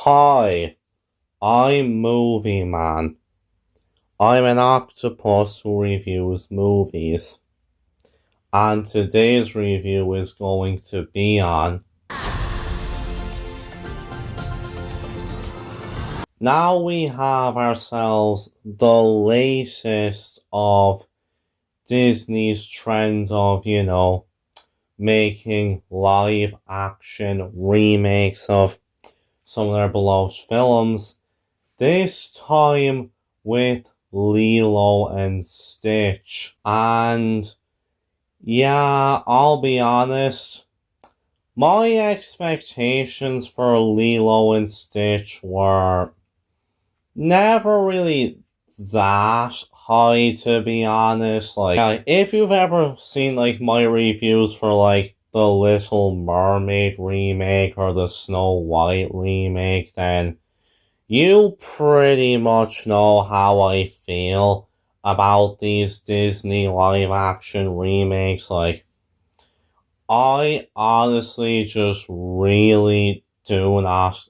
Hi, I'm Movie Man. I'm an octopus who reviews movies. And today's review is going to be on. Now we have ourselves the latest of Disney's trend of, making live action remakes of some of their beloved films. This time with Lilo and Stitch. And yeah, I'll be honest, my expectations for Lilo and Stitch were never really that high, to be honest. Like, if you've ever seen like my reviews for like the Little Mermaid remake or the Snow White remake, then you pretty much know how I feel about these Disney live action remakes. Like, I honestly just really do not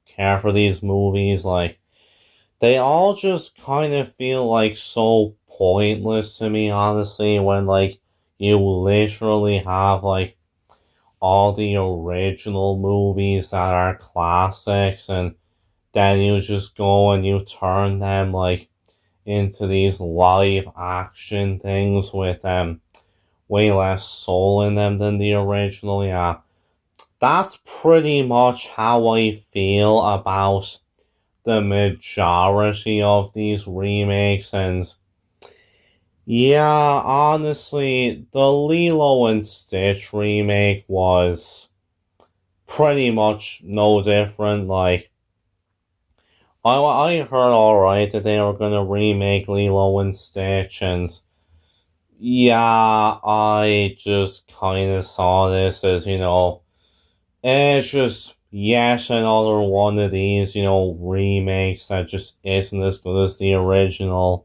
care for these movies. Like, they all just kind of feel like so pointless to me, honestly, when like you literally have like all the original movies that are classics, and then you just go and you turn them like into these live action things with way less soul in them than the original. Yeah, that's pretty much how I feel about the majority of these remakes. And yeah, honestly, the Lilo and Stitch remake was pretty much no different. Like, I heard alright that they were gonna remake Lilo and Stitch, and yeah, I just kinda saw this as, it's just yet another one of these, remakes that just isn't as good as the original.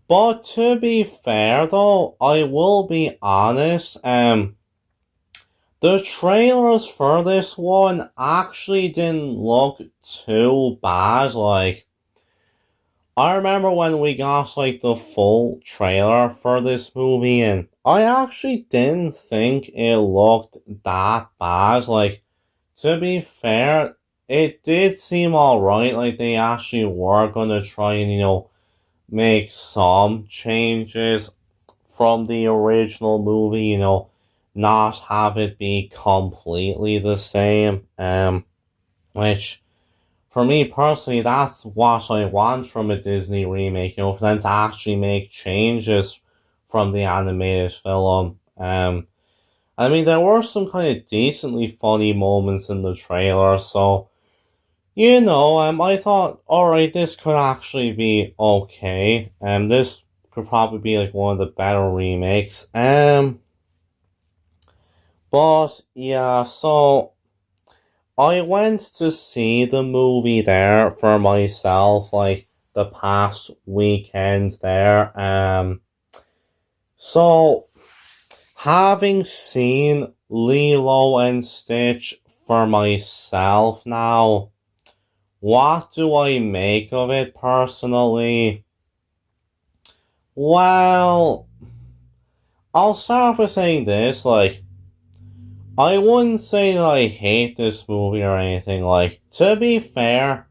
But to be fair though, I will be honest, the trailers for this one actually didn't look too bad. Like, I remember when we got like the full trailer for this movie, and I actually didn't think it looked that bad. Like, to be fair, it did seem alright. Like, they actually were gonna try and, make some changes from the original movie, not have it be completely the same. Which, for me personally, that's what I want from a Disney remake, for them to actually make changes from the animated film. I mean, there were some kind of decently funny moments in the trailer, so, I thought, alright, this could actually be okay. This could probably be like one of the better remakes. But yeah, so I went to see the movie there for myself, like the past weekend there. So having seen Lilo and Stitch for myself now, what do I make of it personally? Well, I'll start off with saying this, like, I wouldn't say that I hate this movie or anything. Like, to be fair,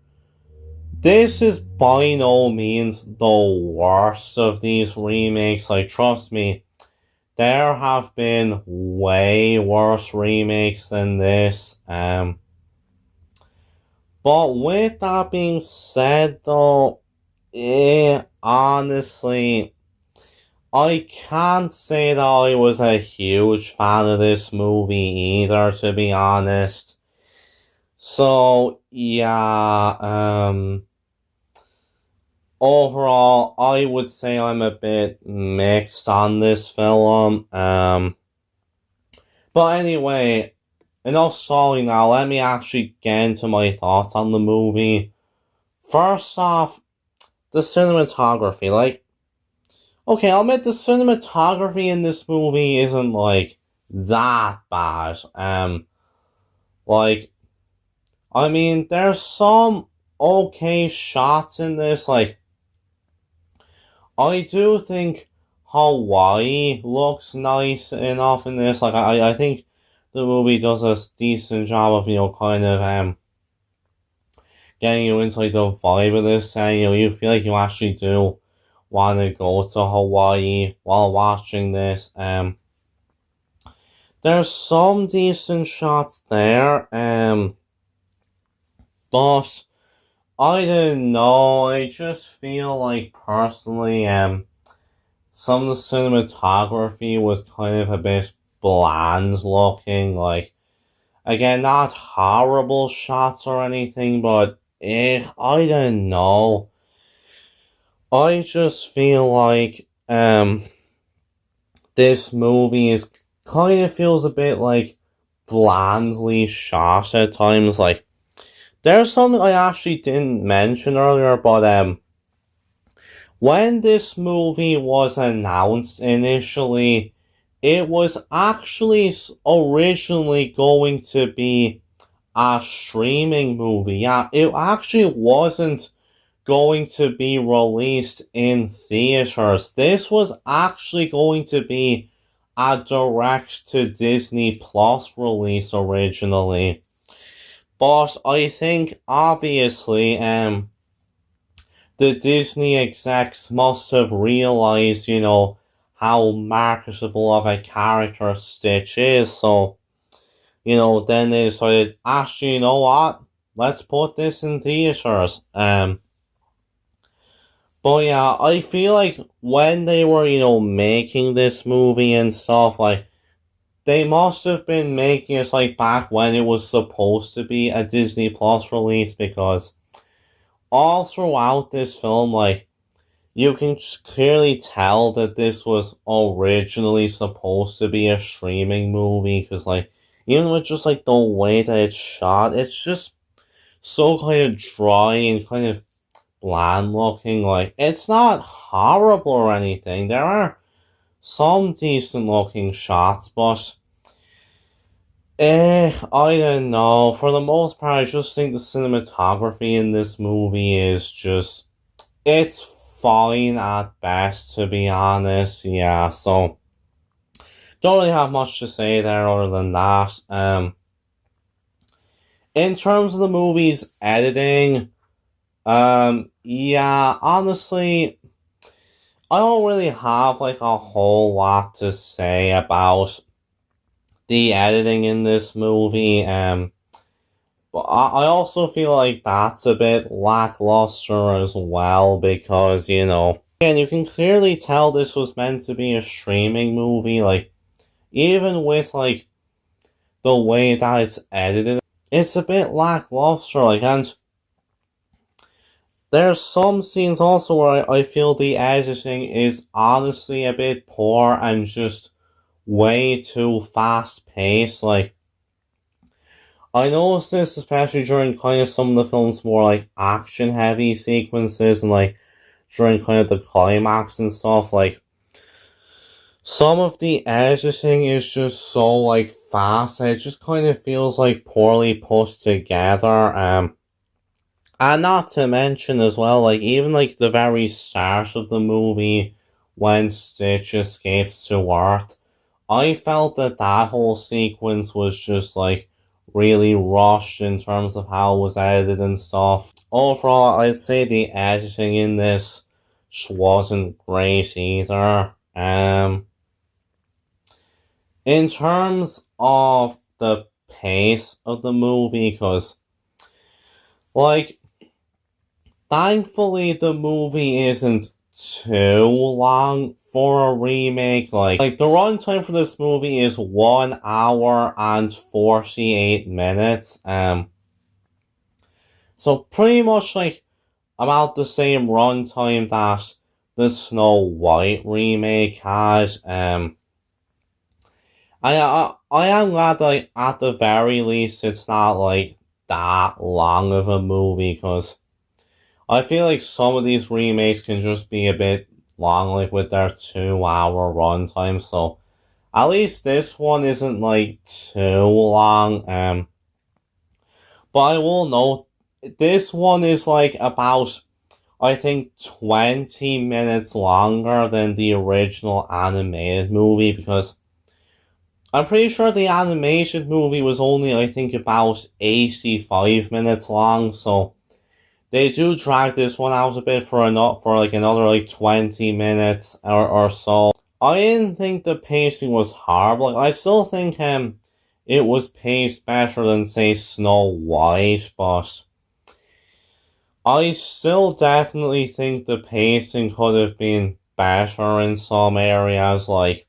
this is by no means the worst of these remakes. Like, trust me, there have been way worse remakes than this. But with that being said, though, honestly, I can't say that I was a huge fan of this movie either, to be honest. So, yeah, overall, I would say I'm a bit mixed on this film. But anyway, enough stalling now. Let me actually get into my thoughts on the movie. First off, the cinematography. Like, okay, I'll admit the cinematography in this movie isn't like that bad. Like, I mean, there's some okay shots in this. Like, I do think Hawaii looks nice enough in this. Like, I think the movie does a decent job of, kind of getting you into like the vibe of this, and you feel like you actually do want to go to Hawaii while watching this. There's some decent shots there, but I don't know. I just feel like personally, some of the cinematography was kind of a bit bland looking. Like, again, not horrible shots or anything, but I don't know. I just feel like this movie is kind of feels a bit like blandly shot at times. Like, there's something I actually didn't mention earlier, but when this movie was announced initially, it was actually originally going to be a streaming movie. Yeah, it actually wasn't going to be released in theaters. This was actually going to be a direct to Disney Plus release originally. But I think obviously the Disney execs must have realized, how marketable of a character Stitch is. So, then they decided, actually, you know what? Let's put this in theaters. But yeah, I feel like when they were, making this movie and stuff, like, they must have been making it, like, back when it was supposed to be a Disney Plus release, because all throughout this film, like, you can just clearly tell that this was originally supposed to be a streaming movie, because, like, even with just, like, the way that it's shot, it's just so kind of dry and kind of bland looking. Like, it's not horrible or anything. There are some decent looking shots, but I don't know. For the most part, I just think the cinematography in this movie is just, it's fine at best, to be honest. Yeah, so don't really have much to say there other than that. In terms of the movie's editing, yeah, honestly, I don't really have like a whole lot to say about the editing in this movie. But I also feel like that's a bit lackluster as well, because, again, you can clearly tell this was meant to be a streaming movie. Like, even with like the way that it's edited, it's a bit lackluster. Like, and there's some scenes also where I feel the editing is honestly a bit poor and just way too fast paced. Like, I noticed this especially during kind of some of the film's more like action heavy sequences, and like during kind of the climax and stuff. Like, some of the editing is just so like fast, and it just kind of feels like poorly put together. And not to mention as well, like, even like the very start of the movie when Stitch escapes to Earth, I felt that that whole sequence was just like really rushed in terms of how it was edited and stuff. Overall, I'd say the editing in this wasn't great either. In terms of the pace of the movie, because, like, thankfully the movie isn't too long for a remake. Like the runtime for this movie is 1 hour and 48 minutes. So pretty much like about the same runtime that the Snow White remake has. I am glad that, like, at the very least it's not like that long of a movie, because I feel like some of these remakes can just be a bit long, like with their 2 hour runtime. So at least this one isn't like too long. But I will note, this one is like about, I think, 20 minutes longer than the original animated movie, because I'm pretty sure the animated movie was only, I think, about 85 minutes long, so they do drag this one out a bit for another like 20 minutes or so. I didn't think the pacing was horrible. Like, I still think it was paced better than, say, Snow White, but I still definitely think the pacing could have been better in some areas. Like,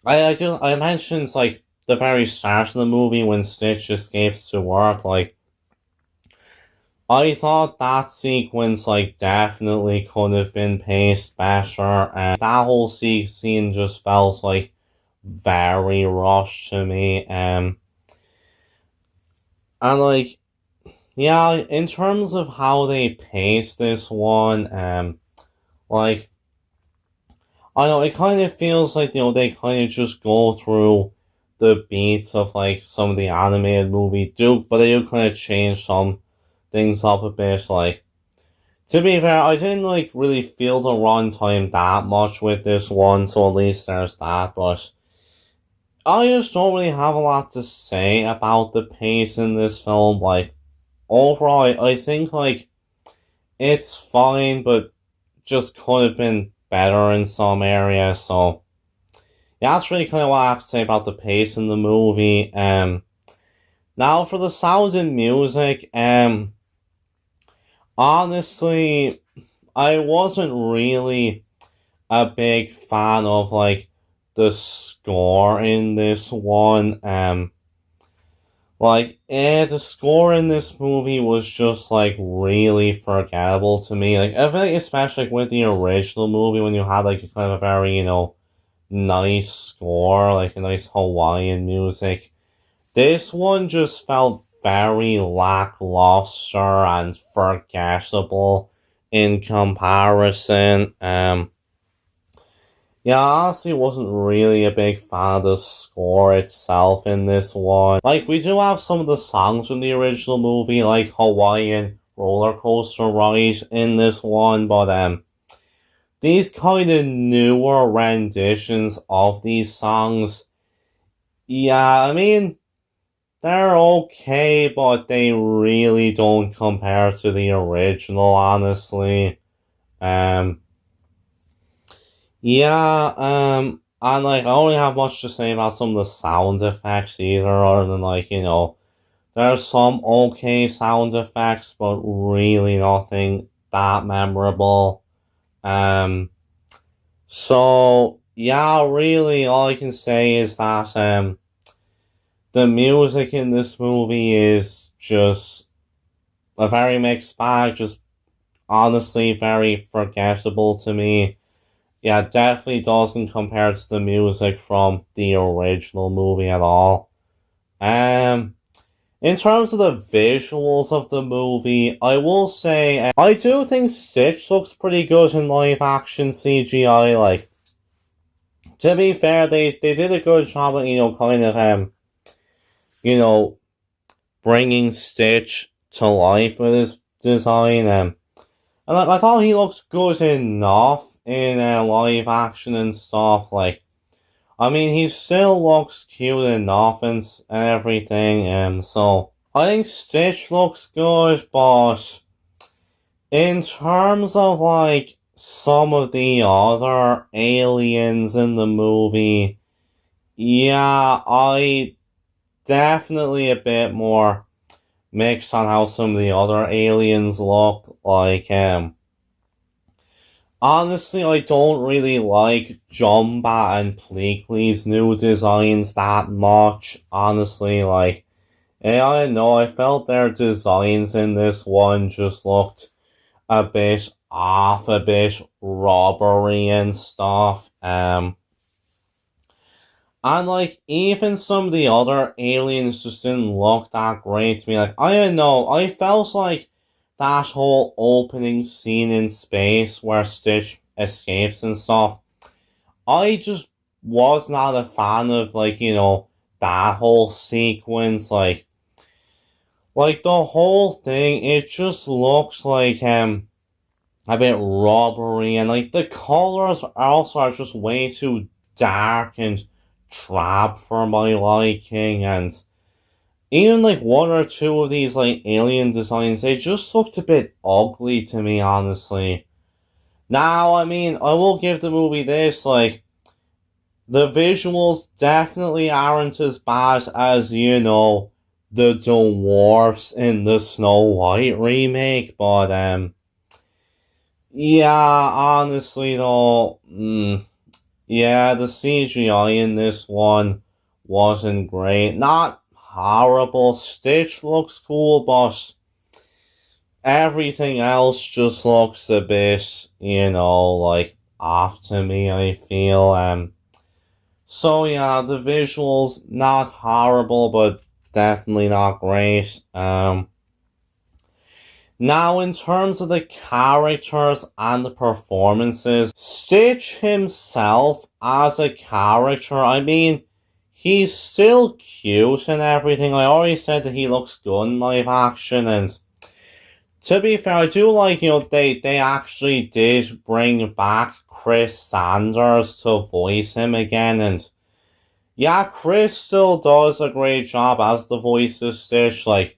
I mentioned, like, the very start of the movie when Stitch escapes to work. Like, I thought that sequence, like, definitely could have been paced better, and that whole scene just felt like very rushed to me. And like, yeah, in terms of how they pace this one, like, I know it kind of feels like, they kind of just go through the beats of like some of the animated movie, but they do kind of change some things up a bit. Like, to be fair, I didn't like really feel the runtime that much with this one, so at least there's that. But I just don't really have a lot to say about the pace in this film. Like, overall, I think like it's fine, but just could have been better in some areas. So yeah, that's really kind of what I have to say about the pace in the movie. Now for the sound and music. Honestly, I wasn't really a big fan of like the score in this one. The score in this movie was just like really forgettable to me. Like, I feel like, especially like, with the original movie, when you had like a kind of a very, nice score, like a nice Hawaiian music. This one just felt very lackluster and forgettable in comparison. Yeah, I honestly wasn't really a big fan of the score itself in this one. Like, we do have some of the songs from the original movie, like Hawaiian Roller Coaster Ride in this one, but these kind of newer renditions of these songs, yeah, I mean, they're okay, but they really don't compare to the original, honestly. Um, and like, I don't really have much to say about some of the sound effects either, other than like, there's some okay sound effects, but really nothing that memorable. Um, so yeah, really, all I can say is that the music in this movie is just a very mixed bag, just honestly very forgettable to me. Yeah, definitely doesn't compare to the music from the original movie at all. Um, in terms of the visuals of the movie, I will say I do think Stitch looks pretty good in live action CGI. Like, to be fair, they did a good job at, kind of you know, bringing Stitch to life with his design. And like, I thought he looked good enough in live action and stuff. Like, I mean, he still looks cute enough and everything. So I think Stitch looks good, but in terms of like some of the other aliens in the movie, yeah, I definitely a bit more mixed on how some of the other aliens look. Like, honestly, I don't really like Jumba and Pleakley's new designs that much. Honestly, like, I don't know, I felt their designs in this one just looked a bit off, a bit robbery and stuff. And like, even some of the other aliens just didn't look that great to me. Like, I don't know, I felt like that whole opening scene in space where Stitch escapes and stuff, I just was not a fan of, like, that whole sequence. Like, Like, the whole thing, it just looks like, a bit rubbery, and like the colors also are just way too dark and drab for my liking, and even like one or two of these like alien designs, they just looked a bit ugly to me, honestly. Now, I mean, I will give the movie this, like, the visuals definitely aren't as bad as, the dwarfs in the Snow White remake, but, yeah, honestly though, yeah, the CGI in this one wasn't great. Not horrible. Stitch looks cool, but everything else just looks a bit, like off to me, I feel. So yeah, the visuals not horrible, but definitely not great. Now, in terms of the characters and the performances, Stitch himself as a character, I mean, he's still cute and everything. I already said that he looks good in live action, and to be fair, I do like, they actually did bring back Chris Sanders to voice him again, and yeah, Chris still does a great job as the voice of Stitch, like,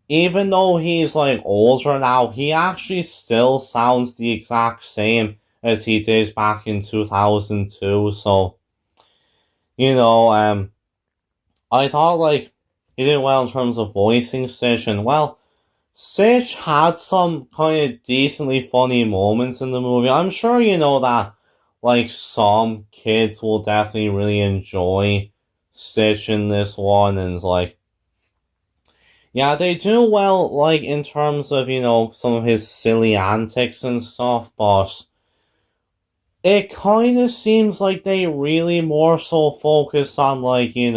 even though he's like older now, he actually still sounds the exact same as he did back in 2002. So, I thought like he did well in terms of voicing Stitch, and well, Stitch had some kind of decently funny moments in the movie. I'm sure you know that like some kids will definitely really enjoy Stitch in this one, and like, yeah, they do well, like, in terms of, some of his silly antics and stuff, but it kind of seems like they really more so focus on, like, the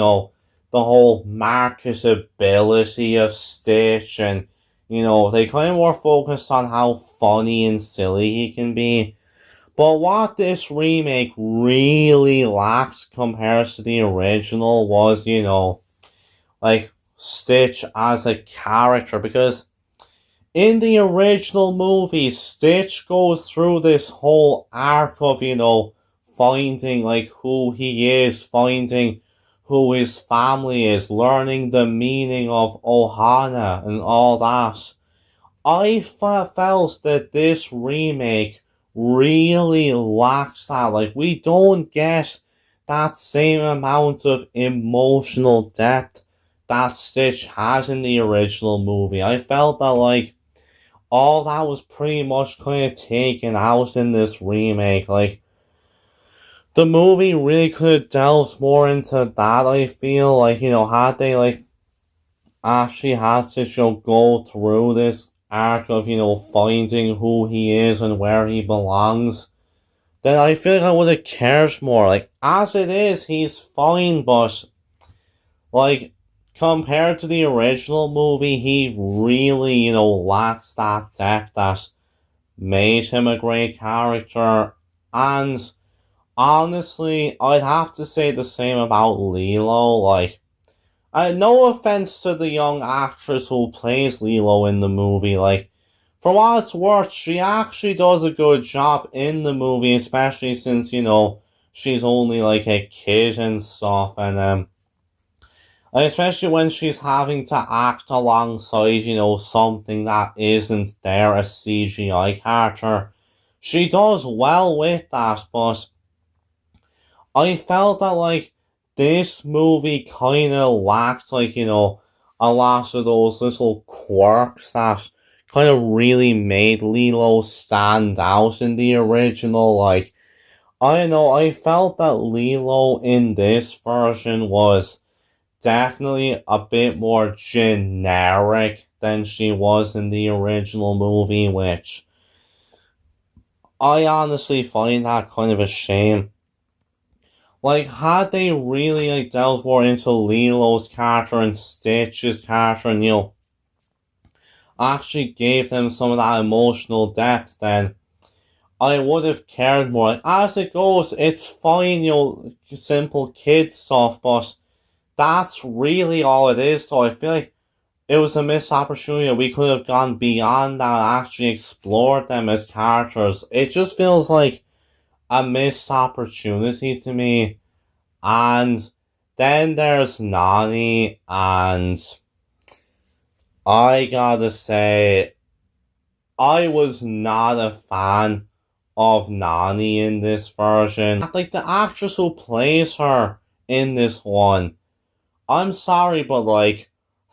whole marketability of Stitch, and, they kind of more focus on how funny and silly he can be. But what this remake really lacked compared to the original was, like, Stitch as a character, because in the original movie, Stitch goes through this whole arc of, finding like who he is, finding who his family is, learning the meaning of Ohana and all that. I felt that this remake really lacks that. Like, we don't get that same amount of emotional depth that Stitch has in the original movie. I felt that, like, all that was pretty much kind of taken out in this remake. Like, the movie really could have delved more into that, I feel. Like, had they, like, actually has to go through this arc of, finding who he is and where he belongs, then I feel like I would have cared more. Like, as it is, he's fine, but, like, compared to the original movie, he really, lacks that depth that made him a great character. And honestly, I'd have to say the same about Lilo. Like, no offense to the young actress who plays Lilo in the movie, like, for what it's worth, she actually does a good job in the movie, especially since, she's only like a kid and stuff, and especially when she's having to act alongside, something that isn't there, a CGI character. She does well with that, but I felt that, like, this movie kind of lacked, like, a lot of those little quirks that kind of really made Lilo stand out in the original. Like, I don't know, I felt that Lilo in this version was definitely a bit more generic than she was in the original movie, which I honestly find that kind of a shame. Like, had they really, like, delved more into Lilo's character and Stitch's character and, actually gave them some of that emotional depth, then I would have cared more. Like, as it goes, it's fine, simple kid stuff, but that's really all it is. So I feel like it was a missed opportunity. We could have gone beyond that, actually explored them as characters. It just feels like a missed opportunity to me. And then there's Nani, and I gotta say, I was not a fan of Nani in this version. Like, the actress who plays her in this one, I'm sorry, but like,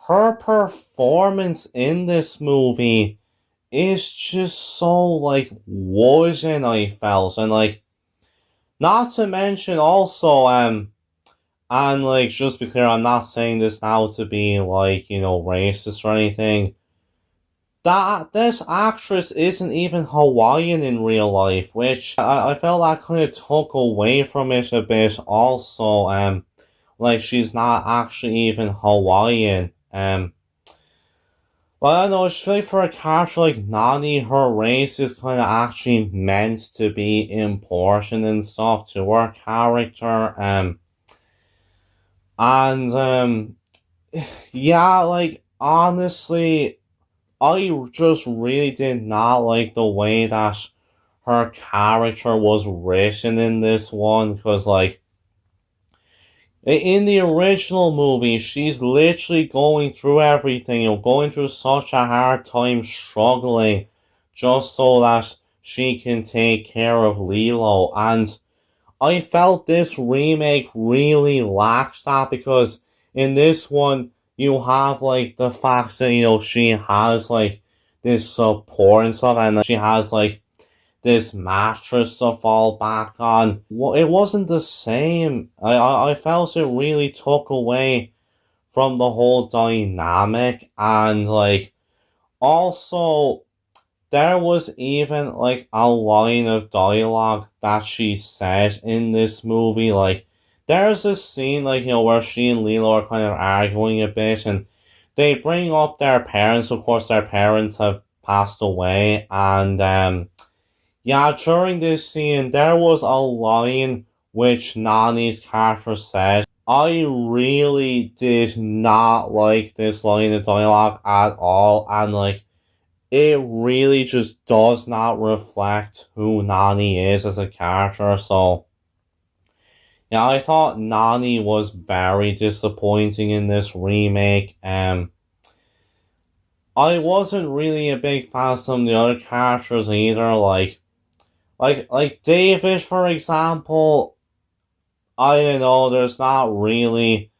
her performance in this movie is just so like wooden, I felt. And like, not to mention also, and like, just be clear, I'm not saying this now to be like, racist or anything. That this actress isn't even Hawaiian in real life, which I felt that kind of took away from it a bit also. Like, she's not actually even Hawaiian. Well, I don't know, it's like for a character like Nani, her race is kind of actually meant to be important and stuff to her character. And yeah, like, honestly, I just really did not like the way that her character was written in this one, because like, in the original movie, she's literally going through everything, going through such a hard time struggling just so that she can take care of Lilo. And I felt this remake really lacks that, because in this one, you have like the fact that, she has like this support and stuff, and she has like this mattress to fall back on. Well, it wasn't the same. I felt it really took away from the whole dynamic, and like, also, there was even like a line of dialogue that she said in this movie. Like, there's a scene like, where she and Lilo are kind of arguing a bit, and they bring up their parents. Of course, their parents have passed away, and yeah, during this scene, there was a line which Nani's character said. I really did not like this line of dialogue at all, and like, it really just does not reflect who Nani is as a character. So yeah, I thought Nani was very disappointing in this remake. I wasn't really a big fan of some of the other characters either, like David, for example. I don't know, there's not really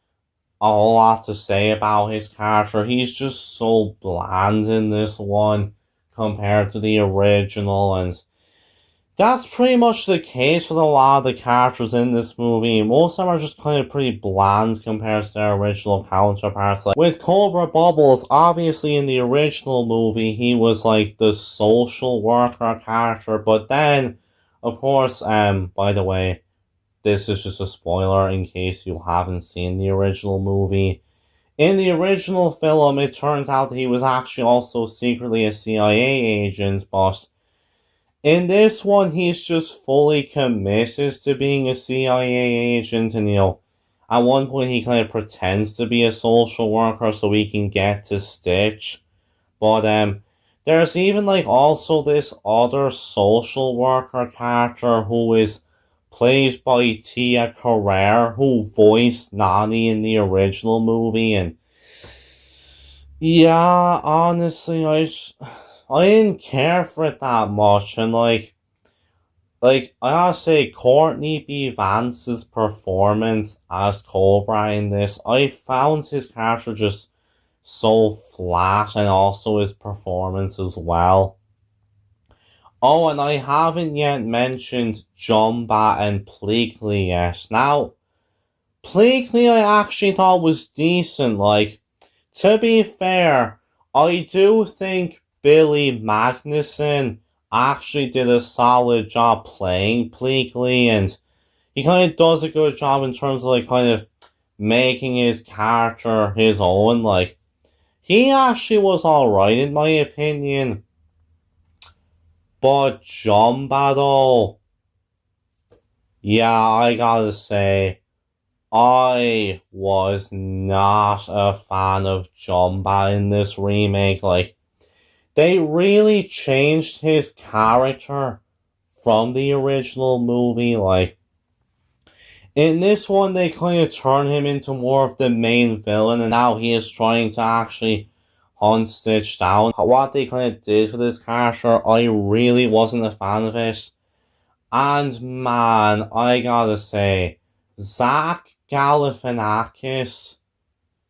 a whole lot to say about his character. He's just so bland in this one compared to the original, and that's pretty much the case with a lot of the characters in this movie. Most of them are just kind of pretty bland compared to their original counterparts. Like, with Cobra Bubbles, obviously in the original movie, he was like the social worker character, but then, of course, by the way, this is just a spoiler in case you haven't seen the original movie. In the original film, it turns out that he was actually also secretly a CIA agent, but in this one, he's just fully committed to being a CIA agent, and at one point he kind of pretends to be a social worker so he can get to Stitch. But there's even like also this other social worker character who is played by Tia Carrere, who voiced Nani in the original movie, and yeah, honestly, I didn't care for it that much, and like, I gotta say, Courtney B. Vance's performance as Cobra in this, I found his character just so flat, and also his performance as well. Oh, and I haven't yet mentioned Jumba and Pleakley yet. Now, Pleakley I actually thought was decent. Like, to be fair, I do think Billy Magnussen actually did a solid job playing Pleakley, and he kind of does a good job in terms of like kind of making his character his own. Like, he actually was alright in my opinion. But Jumba though, yeah, I gotta say, I was not a fan of Jumba in this remake. Like, they really changed his character from the original movie. Like, in this one, they kind of turn him into more of the main villain, and now he is trying to actually hunt Stitch down. What they kind of did for this character, I really wasn't a fan of it. And man, I gotta say, Zach Galifianakis,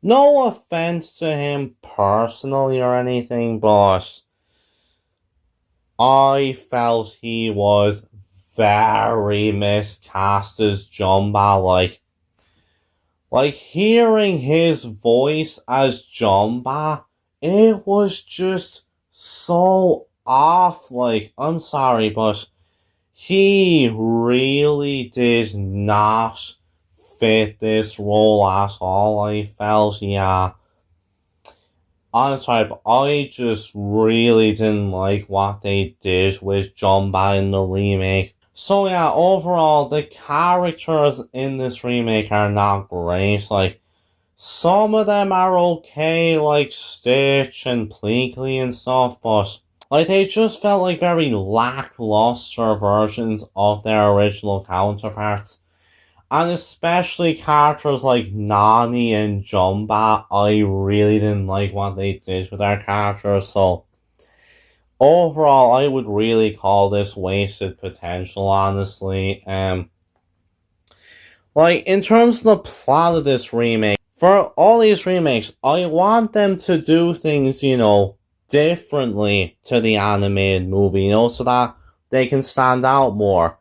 no offense to him personally or anything, but I felt he was very miscast as Jumba. Like hearing his voice as Jumba, it was just so off. Like, I'm sorry, but he really did not fit this role at all. I felt, yeah. I'm sorry, but I just really didn't like what they did with Jumba in the remake. So yeah, overall, the characters in this remake are not great. Like, some of them are okay, like Stitch and Pleakley and stuff, but like they just felt like very lackluster versions of their original counterparts. And especially characters like Nani and Jumba, I really didn't like what they did with their characters, so overall, I would really call this wasted potential, honestly. Like, in terms of the plot of this remake, for all these remakes, I want them to do things, differently to the animated movie, so that they can stand out more.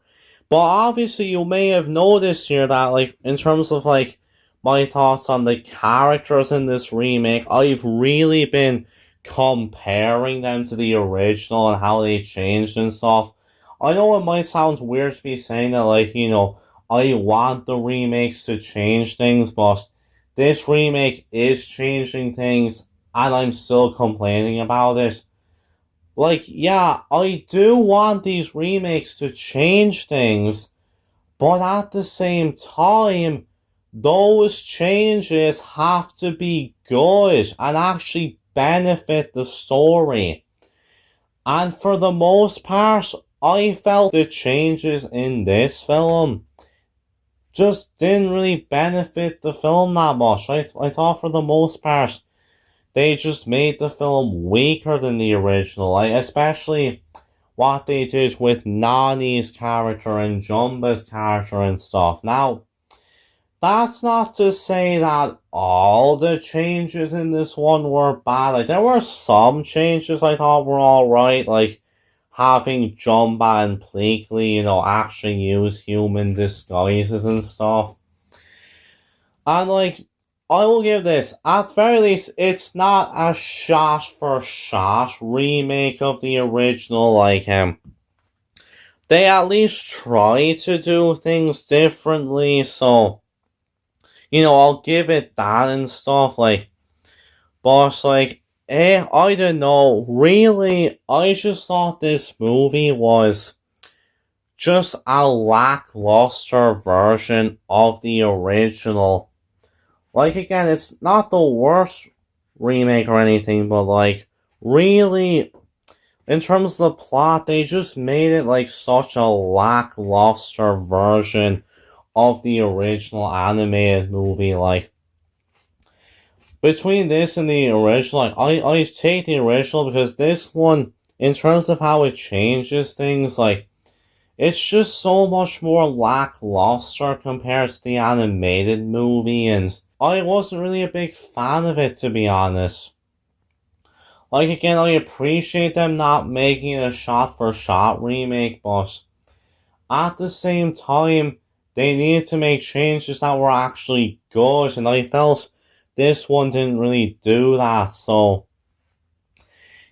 But obviously, you may have noticed here that, like, in terms of, like, my thoughts on the characters in this remake, I've really been comparing them to the original and how they changed and stuff. I know it might sound weird to be saying that, like, I want the remakes to change things, but this remake is changing things, and I'm still complaining about it. Like, yeah, I do want these remakes to change things, but at the same time, those changes have to be good and actually benefit the story. And for the most part, I felt the changes in this film just didn't really benefit the film that much. I thought for the most part, they just made the film weaker than the original. Especially what they did with Nani's character and Jumba's character and stuff. Now, that's not to say that all the changes in this one were bad. Like, there were some changes I thought were alright, like having Jumba and Pleakley, actually use human disguises and stuff. And, like, I will give this, at the very least, it's not a shot-for-shot remake of the original. Like, they at least try to do things differently, so I'll give it that and stuff, like, but, like, I don't know, really, I just thought this movie was just a lackluster version of the original. Like, again, it's not the worst remake or anything, but, like, really, in terms of the plot, they just made it, like, such a lackluster version of the original animated movie. Like, between this and the original, like, I take the original because this one, in terms of how it changes things, like, it's just so much more lackluster compared to the animated movie, and I wasn't really a big fan of it, to be honest. Like, again, I appreciate them not making it a shot-for-shot remake, but at the same time, they needed to make changes that were actually good, and I felt this one didn't really do that, so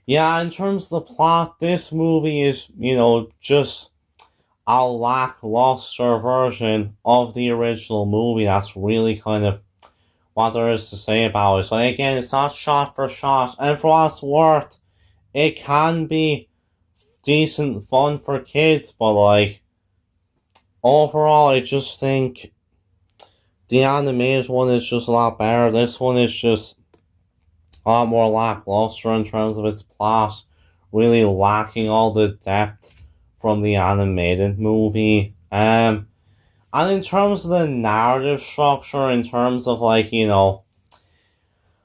yeah, in terms of the plot, this movie is, just a lackluster version of the original movie. That's really kind of what there is to say about it. So again, it's not shot for shot, and for what it's worth, it can be decent fun for kids, but, like, overall, I just think The animated one is just a lot better. This one is just a lot more lackluster in terms of its plot, really lacking all the depth from the animated movie. And in terms of the narrative structure, in terms of like,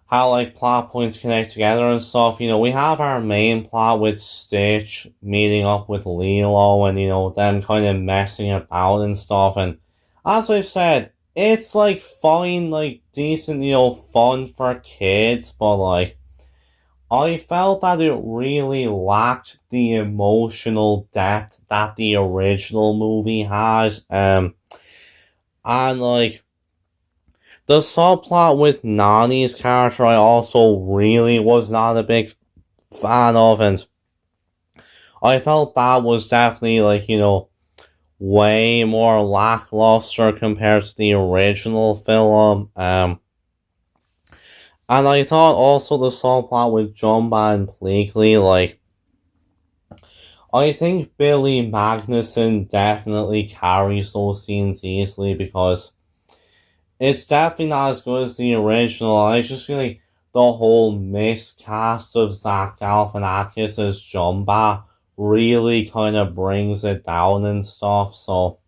how like plot points connect together and stuff, we have our main plot with Stitch meeting up with Lilo and, them kind of messing about and stuff. And as I said, it's like fine, like decent, fun for kids, but like I felt that it really lacked the emotional depth that the original movie has. And like the subplot with Nani's character, I also really was not a big fan of, and I felt that was definitely like, way more lackluster compared to the original film. And I thought also the subplot with Jumba and Pleakley, like, I think Billy Magnussen definitely carries those scenes easily because it's definitely not as good as the original. I just feel like the whole miscast of Zach Galifianakis as Jumba really kind of brings it down and stuff. So,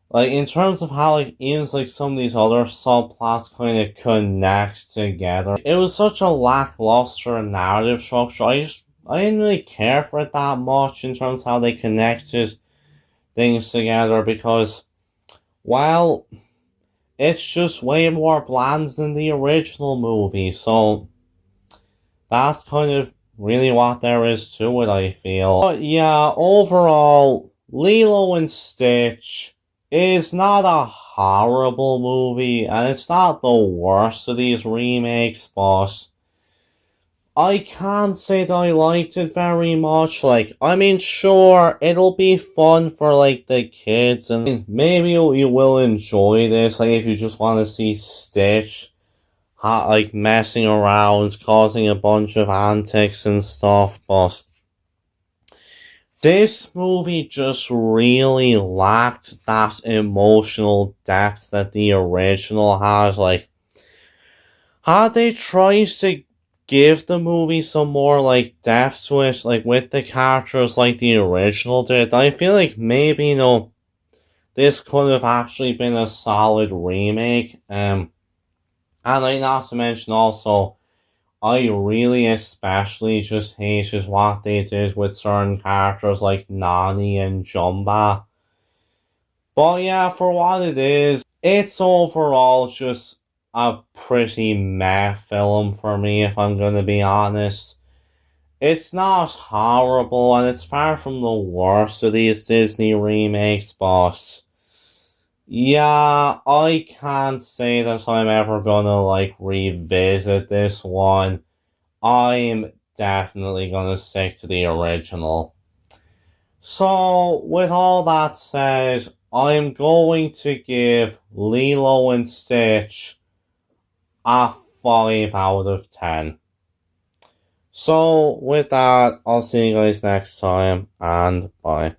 like, in terms of how, like, even like some of these other subplots kind of connect together, it was such a lackluster narrative structure. I didn't really care for it that much in terms of how they connected things together because, well, it's just way more bland than the original movie. So that's kind of really what there is to it, I feel. But yeah, overall, Lilo and Stitch is not a horrible movie, and it's not the worst of these remakes, but I can't say that I liked it very much. Like, I mean, sure, it'll be fun for, like, the kids, and maybe you will enjoy this, like, if you just want to see Stitch, like, messing around, causing a bunch of antics and stuff, but this movie just really lacked that emotional depth that the original has. Like, had they tried to give the movie some more like depth to it, like with the characters like the original did, I feel like maybe, this could have actually been a solid remake. And like not to mention also, I really especially just hated what they did with certain characters like Nani and Jumba. But yeah, for what it is, it's overall just a pretty meh film for me, if I'm gonna be honest. It's not horrible, and it's far from the worst of these Disney remakes, but yeah, I can't say that I'm ever gonna, like, revisit this one. I'm definitely gonna stick to the original. So, with all that said, I'm going to give Lilo and Stitch a 5 out of 10. So, with that, I'll see you guys next time, and bye.